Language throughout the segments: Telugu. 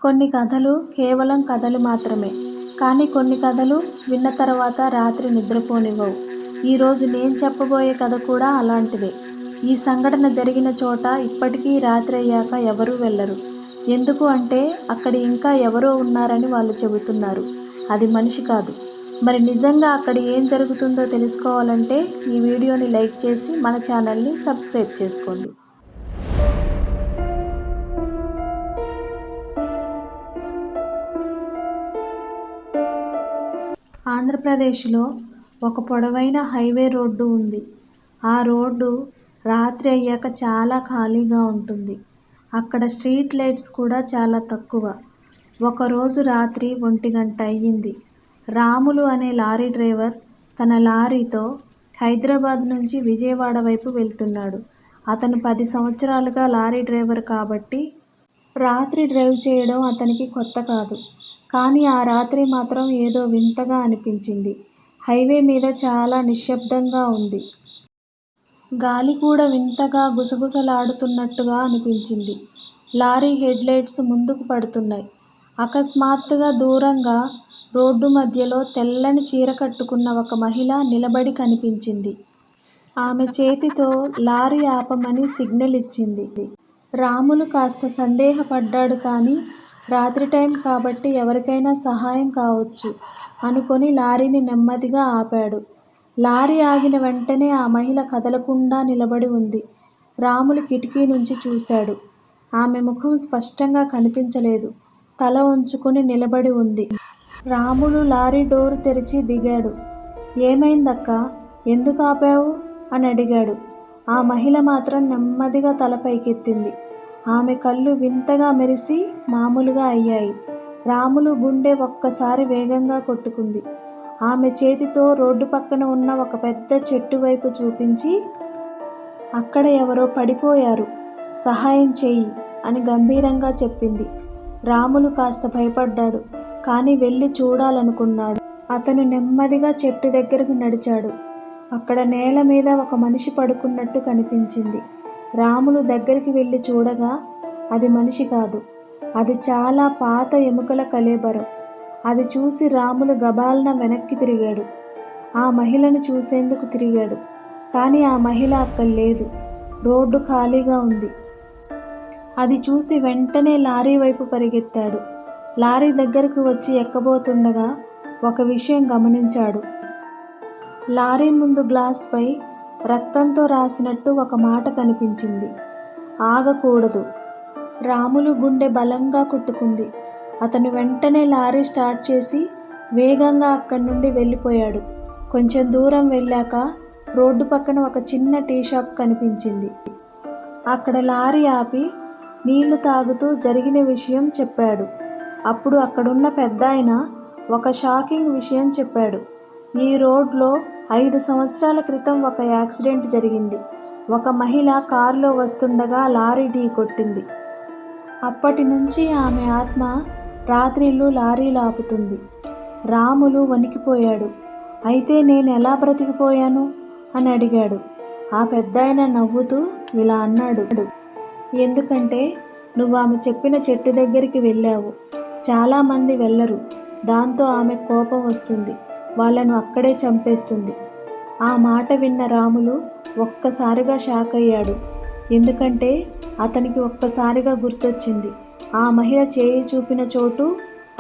కొన్ని కథలు కేవలం కథలు మాత్రమే. కానీ కొన్ని కథలు విన్న తర్వాత రాత్రి నిద్రపోనివ్వవు. ఈరోజు నేను చెప్పబోయే కథ కూడా అలాంటిదే. ఈ సంఘటన జరిగిన చోట ఇప్పటికీ రాత్రి అయ్యాక ఎవరూ వెళ్ళరు. ఎందుకు అంటే అక్కడ ఇంకా ఎవరో ఉన్నారని వాళ్ళు చెబుతున్నారు. అది మనిషి కాదు. మరి నిజంగా అక్కడ ఏం జరుగుతుందో తెలుసుకోవాలంటే ఈ వీడియోని లైక్ చేసి మన ఛానల్ని సబ్స్క్రైబ్ చేసుకోండి. ఆంధ్రప్రదేశ్లో ఒక పొడవైన హైవే రోడ్డు ఉంది. ఆ రోడ్డు రాత్రి అయ్యాక చాలా ఖాళీగా ఉంటుంది. అక్కడ స్ట్రీట్ లైట్స్ కూడా చాలా తక్కువ. ఒకరోజు రాత్రి 1 గంట అయ్యింది. రాములు అనే లారీ డ్రైవర్ తన లారీతో హైదరాబాద్ నుంచి విజయవాడ వైపు వెళ్తున్నాడు. అతను 10 సంవత్సరాలుగా లారీ డ్రైవర్ కాబట్టి రాత్రి డ్రైవ్ చేయడం అతనికి కొత్త కాదు. కానీ ఆ రాత్రి మాత్రం ఏదో వింతగా అనిపించింది. హైవే మీద చాలా నిశ్శబ్దంగా ఉంది. గాలి కూడా వింతగా గుసగుసలాడుతున్నట్టుగా అనిపించింది. లారీ హెడ్ లైట్స్ ముందుకు పడుతున్నాయి. అకస్మాత్తుగా దూరంగా రోడ్డు మధ్యలో తెల్లని చీర కట్టుకున్న ఒక మహిళ నిలబడి కనిపించింది. ఆమె చేతితో లారీ ఆపమని సిగ్నల్ ఇచ్చింది. రాములు కాస్త సందేహపడ్డాడు. కానీ రాత్రి టైం కాబట్టి ఎవరికైనా సహాయం కావచ్చు అనుకొని లారీని నెమ్మదిగా ఆపాడు. లారీ ఆగిన వెంటనే ఆ మహిళ కదలకుండా నిలబడి ఉంది. రాములు కిటికీ నుంచి చూశాడు. ఆమె ముఖం స్పష్టంగా కనిపించలేదు. తల వంచుకొని నిలబడి ఉంది. రాములు లారీ డోరు తెరిచి దిగాడు. ఏమైందక్కా, ఎందుకు ఆపావు అని అడిగాడు. ఆ మహిళ మాత్రం నెమ్మదిగా తల పైకెత్తింది. ఆమె కళ్ళు వింతగా మెరిసి మామూలుగా అయ్యాయి. రాములు గుండె ఒక్కసారి వేగంగా కొట్టుకుంది. ఆమె చేతితో రోడ్డు పక్కన ఉన్న ఒక పెద్ద చెట్టు వైపు చూపించి, అక్కడ ఎవరో పడిపోయారు, సహాయం చెయ్యి అని గంభీరంగా చెప్పింది. రాములు కాస్త భయపడ్డాడు. కానీ వెళ్ళి చూడాలనుకున్నాడు. అతను నెమ్మదిగా చెట్టు దగ్గరకు నడిచాడు. అక్కడ నేల మీద ఒక మనిషి పడుకున్నట్టు కనిపించింది. రాములు దగ్గరికి వెళ్ళి చూడగా అది మనిషి కాదు. అది చాలా పాత ఎముకల కళేబరం. అది చూసి రాములు గబాలన వెనక్కి తిరిగాడు. ఆ మహిళను చూసేందుకు తిరిగాడు. కానీ ఆ మహిళ అక్కడ లేదు. రోడ్డు ఖాళీగా ఉంది. అది చూసి వెంటనే లారీ వైపు పరిగెత్తాడు. లారీ దగ్గరకు వచ్చి ఎక్కబోతుండగా ఒక విషయం గమనించాడు. లారీ ముందు గ్లాస్పై రక్తంతో రాసినట్టు ఒక మాట కనిపించింది. ఆగకూడదు. రాములు గుండె బలంగా కొట్టుకుంది. అతను వెంటనే లారీ స్టార్ట్ చేసి వేగంగా అక్కడి నుండి వెళ్ళిపోయాడు. కొంచెం దూరం వెళ్ళాక రోడ్డు పక్కన ఒక చిన్న టీ షాప్ కనిపించింది. అక్కడ లారీ ఆపి నీళ్లు తాగుతూ జరిగిన విషయం చెప్పాడు. అప్పుడు అక్కడున్న పెద్దాయన ఒక షాకింగ్ విషయం చెప్పాడు. ఈ రోడ్లో 5 సంవత్సరాల క్రితం ఒక యాక్సిడెంట్ జరిగింది. ఒక మహిళ కారులో వస్తుండగా లారీ ఢీ కొట్టింది. అప్పటి నుంచి ఆమె ఆత్మ రాత్రిళ్ళు లారీలు ఆపుతుంది. రాములు వణికిపోయాడు. అయితే నేను ఎలా బ్రతికిపోయాను అని అడిగాడు. ఆ పెద్దాయన నవ్వుతూ ఇలా అన్నాడు, ఎందుకంటే నువ్వు ఆమె చెప్పిన చెట్టు దగ్గరికి వెళ్ళావు. చాలామంది వెళ్ళరు. దాంతో ఆమె కోపం వస్తుంది. వాళ్ళను అక్కడే చంపేస్తుంది. ఆ మాట విన్న రాములు ఒక్కసారిగా షాక్ అయ్యాడు. ఎందుకంటే అతనికి ఒక్కసారిగా గుర్తొచ్చింది. ఆ మహిళ చేయి చూపిన చోటు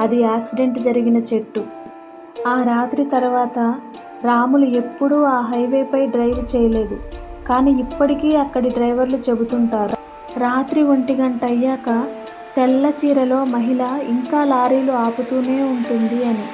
అది యాక్సిడెంట్ జరిగిన చెట్టు. ఆ రాత్రి తర్వాత రాములు ఎప్పుడూ ఆ హైవేపై డ్రైవ్ చేయలేదు. కానీ ఇప్పటికీ అక్కడి డ్రైవర్లు చెబుతుంటారు, రాత్రి 1 గంట అయ్యాక తెల్ల చీరలో మహిళ ఇంకా లారీలు ఆపుతూనే ఉంటుంది అని.